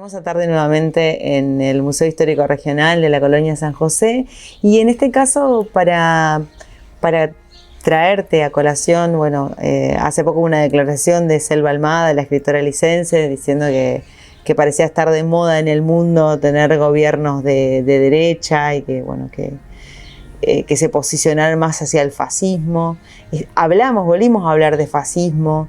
Hermosa tarde nuevamente en el Museo Histórico Regional de la Colonia San José, y en este caso para traerte a colación, hace poco hubo una declaración de Selva Almada, la escritora license, diciendo que parecía estar de moda en el mundo tener gobiernos de derecha y que se posicionaran más hacia el fascismo. Volvimos a hablar de fascismo.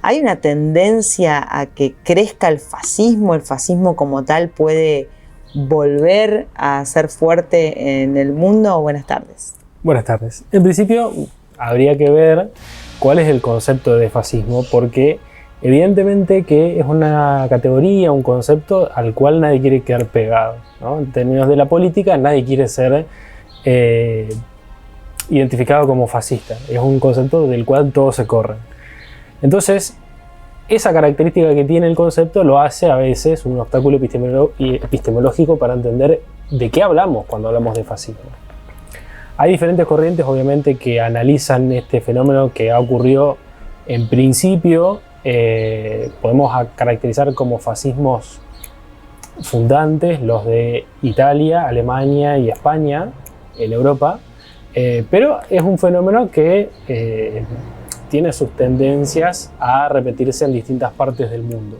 ¿Hay una tendencia a que crezca el fascismo como tal puede volver a ser fuerte en el mundo? Buenas tardes. Buenas tardes. En principio habría que ver cuál es el concepto de fascismo, porque evidentemente que es una categoría, un concepto al cual nadie quiere quedar pegado, ¿no? En términos de la política, nadie quiere ser identificado como fascista. Es un concepto del cual todos se corren. Entonces, esa característica que tiene el concepto lo hace a veces un obstáculo epistemológico para entender de qué hablamos cuando hablamos de fascismo. Hay diferentes corrientes, obviamente, que analizan este fenómeno que ha ocurrido. En principio, podemos caracterizar como fascismos fundantes los de Italia, Alemania y España en Europa, pero es un fenómeno que tiene sus tendencias a repetirse en distintas partes del mundo.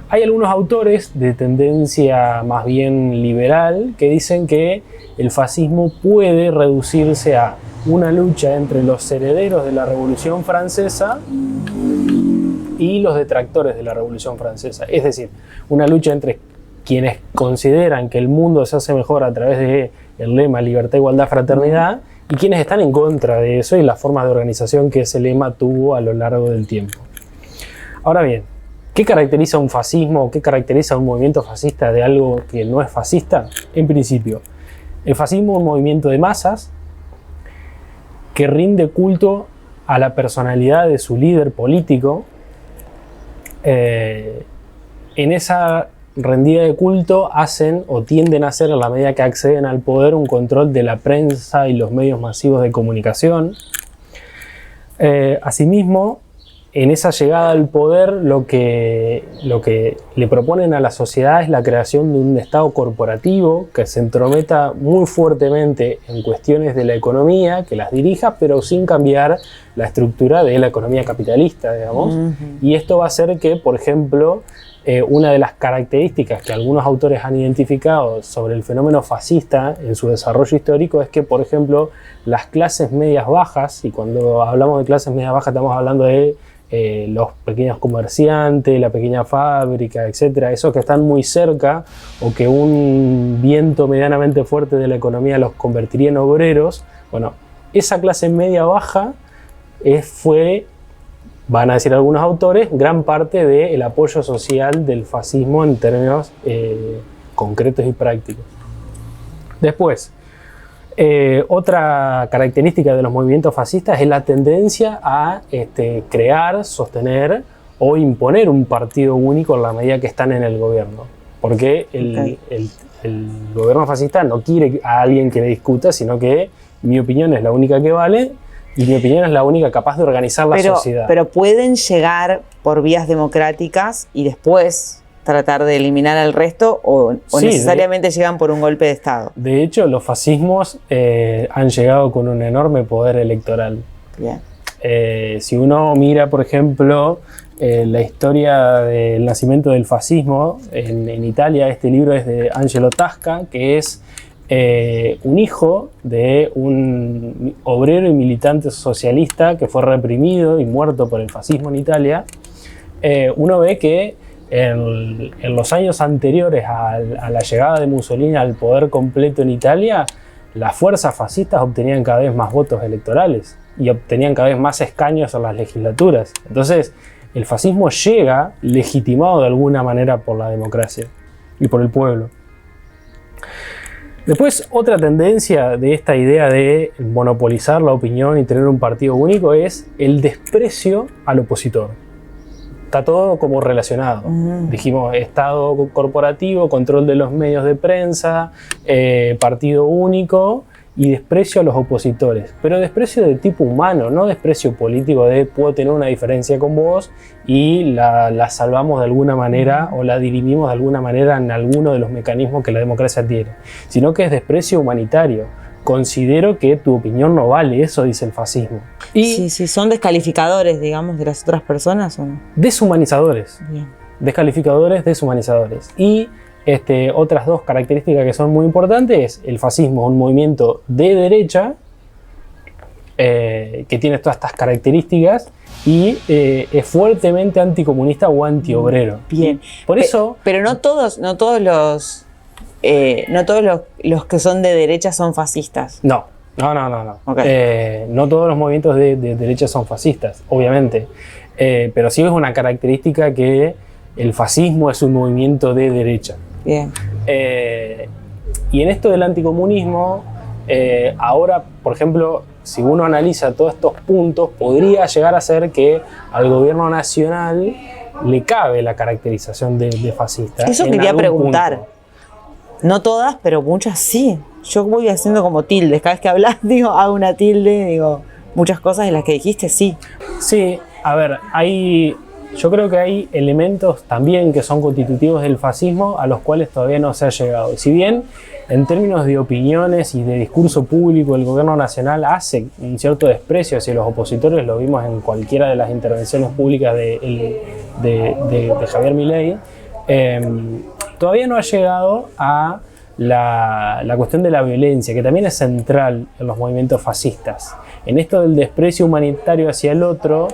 Hay algunos autores de tendencia más bien liberal que dicen que el fascismo puede reducirse a una lucha entre los herederos de la Revolución Francesa y los detractores de la Revolución Francesa. Es decir, una lucha entre quienes consideran que el mundo se hace mejor a través del lema libertad, igualdad, fraternidad, y quienes están en contra de eso y las formas de organización que ese lema tuvo a lo largo del tiempo. Ahora bien, ¿qué caracteriza un fascismo? ¿Qué caracteriza un movimiento fascista de algo que no es fascista? En principio, el fascismo es un movimiento de masas que rinde culto a la personalidad de su líder político. En esa rendida de culto hacen o tienden a hacer, a la medida que acceden al poder, un control de la prensa y los medios masivos de comunicación. Asimismo, en esa llegada al poder, lo que le proponen a la sociedad es la creación de un Estado corporativo que se entrometa muy fuertemente en cuestiones de la economía, que las dirija, pero sin cambiar la estructura de la economía capitalista, digamos. Y esto va a hacer que, por ejemplo, una de las características que algunos autores han identificado sobre el fenómeno fascista en su desarrollo histórico es que, por ejemplo, las clases medias bajas, y cuando hablamos de clases medias bajas estamos hablando de los pequeños comerciantes, la pequeña fábrica, etcétera, esos que están muy cerca o que un viento medianamente fuerte de la economía los convertiría en obreros. Bueno, esa clase media baja fue, van a decir algunos autores, gran parte del apoyo social del fascismo en términos concretos y prácticos. Después, otra característica de los movimientos fascistas es la tendencia a crear, sostener o imponer un partido único en la medida que están en el gobierno. Porque el gobierno fascista no quiere a alguien que le discuta, sino que mi opinión es la única que vale y mi opinión es la única capaz de organizar la sociedad. Pero pueden llegar por vías democráticas y después tratar de eliminar al resto, o sí, necesariamente llegan por un golpe de Estado. De hecho, los fascismos han llegado con un enorme poder electoral. Bien. Si uno mira, por ejemplo, la historia del nacimiento del fascismo en Italia, este libro es de Angelo Tasca, que es un hijo de un obrero y militante socialista que fue reprimido y muerto por el fascismo en Italia. Uno ve que en los años anteriores a la llegada de Mussolini al poder completo en Italia, las fuerzas fascistas obtenían cada vez más votos electorales y obtenían cada vez más escaños en las legislaturas. Entonces, el fascismo llega legitimado de alguna manera por la democracia y por el pueblo. Después, otra tendencia de esta idea de monopolizar la opinión y tener un partido único es el desprecio al opositor. Está todo como relacionado. Dijimos Estado corporativo, control de los medios de prensa, partido único y desprecio a los opositores, pero desprecio de tipo humano, no desprecio político de puedo tener una diferencia con vos y la salvamos de alguna manera o la dirimimos de alguna manera en alguno de los mecanismos que la democracia tiene, sino que es desprecio humanitario. Considero que tu opinión no vale, eso dice el fascismo. Y sí, son descalificadores, digamos, de las otras personas, ¿o no? Deshumanizadores. Bien. Descalificadores, deshumanizadores. Y otras dos características que son muy importantes: el fascismo es un movimiento de derecha que tiene todas estas características y es fuertemente anticomunista o antiobrero. Bien. Por eso, pero no todos los que son de derecha son fascistas. No. Okay. No todos los movimientos de derecha son fascistas, obviamente. Pero sí es una característica que el fascismo es un movimiento de derecha. Bien. Y en esto del anticomunismo, ahora, por ejemplo, si uno analiza todos estos puntos, podría llegar a ser que al gobierno nacional le cabe la caracterización de fascista. Eso quería preguntar. Punto. No todas, pero muchas sí. Yo voy haciendo como tildes. Cada vez que hablas, hago una tilde, digo, muchas cosas de las que dijiste, sí. Sí, a ver, yo creo que hay elementos también que son constitutivos del fascismo a los cuales todavía no se ha llegado. Si bien en términos de opiniones y de discurso público el gobierno nacional hace un cierto desprecio hacia los opositores, lo vimos en cualquiera de las intervenciones públicas de Javier Milei, todavía no ha llegado a la cuestión de la violencia, que también es central en los movimientos fascistas. En esto del desprecio humanitario hacia el otro,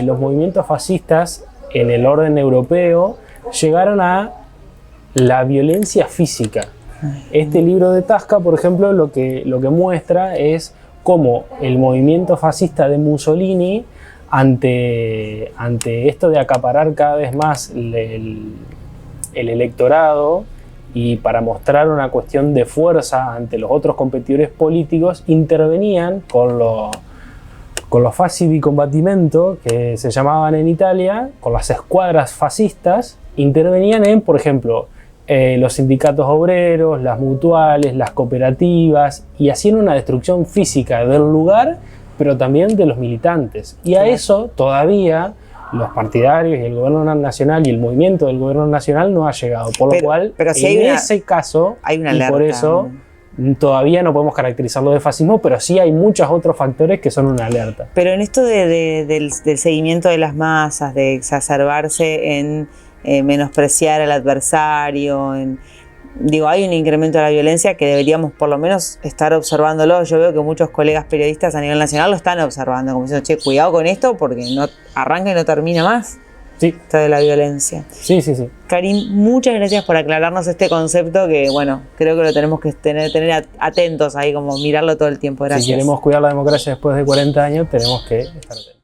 los movimientos fascistas en el orden europeo llegaron a la violencia física. Este libro de Tasca, por ejemplo, lo que muestra es cómo el movimiento fascista de Mussolini, ante esto de acaparar cada vez más el electorado y para mostrar una cuestión de fuerza ante los otros competidores políticos, intervenían con los fasci di combattimento, que se llamaban en Italia, con las escuadras fascistas, intervenían en, por ejemplo, los sindicatos obreros, las mutuales, las cooperativas, y hacían una destrucción física del lugar, pero también de los militantes. Y a eso todavía los partidarios y el gobierno nacional y el movimiento del gobierno nacional no ha llegado, por lo cual pero si en ese caso, hay una y alerta, por eso todavía no podemos caracterizarlo de fascismo, pero sí hay muchos otros factores que son una alerta. Pero en esto del seguimiento de las masas, de exacerbarse en menospreciar al adversario, hay un incremento de la violencia que deberíamos por lo menos estar observándolo. Yo veo que muchos colegas periodistas a nivel nacional lo están observando, como diciendo, che, cuidado con esto porque no arranca y no termina más. Sí. Esto de la violencia. Sí. Karim, muchas gracias por aclararnos este concepto que, creo que lo tenemos que tener atentos ahí, como mirarlo todo el tiempo. Gracias. Si queremos cuidar la democracia después de 40 años, tenemos que estar atentos.